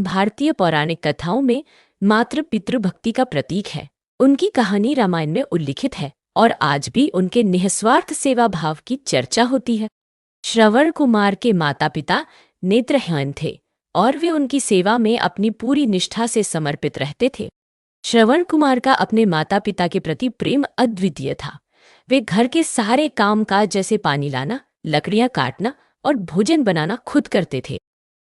भारतीय पौराणिक कथाओं में मातृ पितृ भक्ति का प्रतीक है। उनकी कहानी रामायण में उल्लिखित है और आज भी उनके निस्वार्थ सेवा भाव की चर्चा होती है। श्रवण कुमार के माता पिता नेत्रहीन थे और वे उनकी सेवा में अपनी पूरी निष्ठा से समर्पित रहते थे। श्रवण कुमार का अपने माता पिता के प्रति प्रेम अद्वितीय था। वे घर के सारे काम काज जैसे पानी लाना, लकड़ियां काटना और भोजन बनाना खुद करते थे।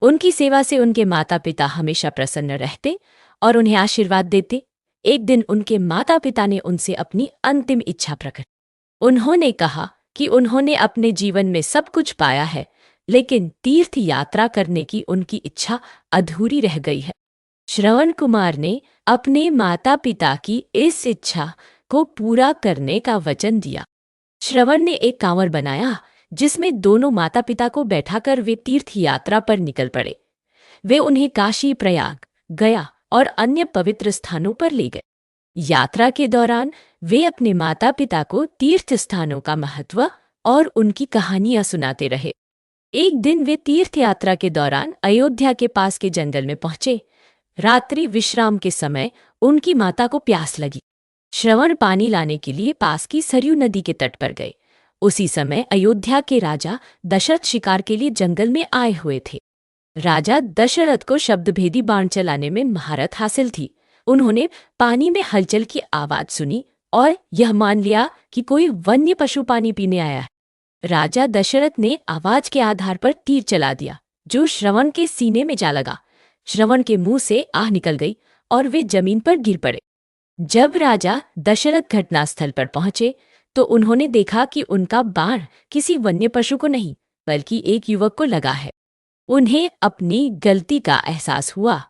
उनकी सेवा से उनके माता पिता हमेशा प्रसन्न रहते और उन्हें आशीर्वाद देते। एक दिन उनके माता पिता ने उनसे अपनी अंतिम इच्छा प्रकट। उन्होंने कहा कि उन्होंने अपने जीवन में सब कुछ पाया है, लेकिन तीर्थ यात्रा करने की उनकी इच्छा अधूरी रह गई है। श्रवण कुमार ने अपने माता पिता की इस इच्छा को पूरा करने का वचन दिया। श्रवण ने एक कांवड़ बनाया जिसमें दोनों माता पिता को बैठाकर वे तीर्थ यात्रा पर निकल पड़े। वे उन्हें काशी, प्रयाग, गया और अन्य पवित्र स्थानों पर ले गए। यात्रा के दौरान वे अपने माता पिता को तीर्थ स्थानों का महत्व और उनकी कहानियां सुनाते रहे। एक दिन वे तीर्थ यात्रा के दौरान अयोध्या के पास के जंगल में पहुंचे। रात्रि विश्राम के समय उनकी माता को प्यास लगी। श्रवण पानी लाने के लिए पास की सरयू नदी के तट पर गए। उसी समय अयोध्या के राजा दशरथ शिकार के लिए जंगल में आए हुए थे। राजा दशरथ को शब्दभेदी बाण चलाने में महारत हासिल थी। उन्होंने पानी में हलचल की आवाज सुनी और यह मान लिया कि कोई वन्य पशु पानी पीने आया है। राजा दशरथ ने आवाज के आधार पर तीर चला दिया, जो श्रवण के सीने में जा लगा। श्रवण के मुंह से आह निकल गई और वे जमीन पर गिर पड़े। जब राजा दशरथ घटनास्थल पर पहुंचे तो उन्होंने देखा कि उनका बाण किसी वन्य पशु को नहीं, बल्कि एक युवक को लगा है। उन्हें अपनी गलती का एहसास हुआ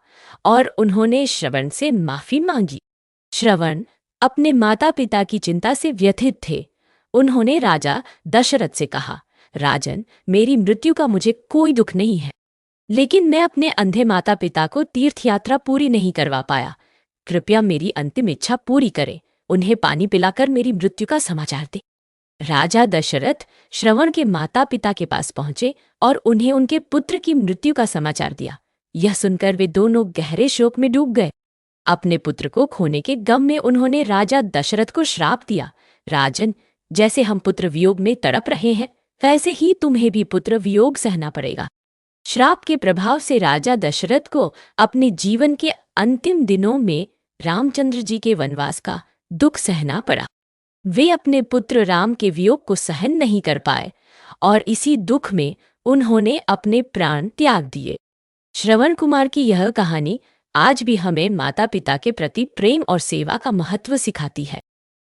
और उन्होंने श्रवण से माफी मांगी। श्रवण अपने माता पिता की चिंता से व्यथित थे। उन्होंने राजा दशरथ से कहा, राजन, मेरी मृत्यु का मुझे कोई दुख नहीं है, लेकिन मैं अपने अंधे माता पिता को तीर्थ यात्रा पूरी नहीं करवा पाया। कृपया मेरी अंतिम इच्छा पूरी करें। उन्हें पानी पिलाकर मेरी मृत्यु का समाचार दे। राजा दशरथ श्रवण के माता पिता के पास पहुंचे और उन्हें उनके पुत्र की मृत्यु का समाचार दिया। यह सुनकर वे दोनों गहरे शोक में डूब गए। अपने पुत्र को खोने के गम में उन्होंने राजा दशरथ को श्राप दिया, राजन, जैसे हम पुत्र वियोग में तड़प रहे हैं, वैसे ही तुम्हें भी पुत्र वियोग सहना पड़ेगा। श्राप के प्रभाव से राजा दशरथ को अपने जीवन के अंतिम दिनों में रामचंद्र जी के वनवास का दुख सहना पड़ा। वे अपने पुत्र राम के वियोग को सहन नहीं कर पाए और इसी दुख में उन्होंने अपने प्राण त्याग दिए। श्रवण कुमार की यह कहानी आज भी हमें माता पिता के प्रति प्रेम और सेवा का महत्व सिखाती है।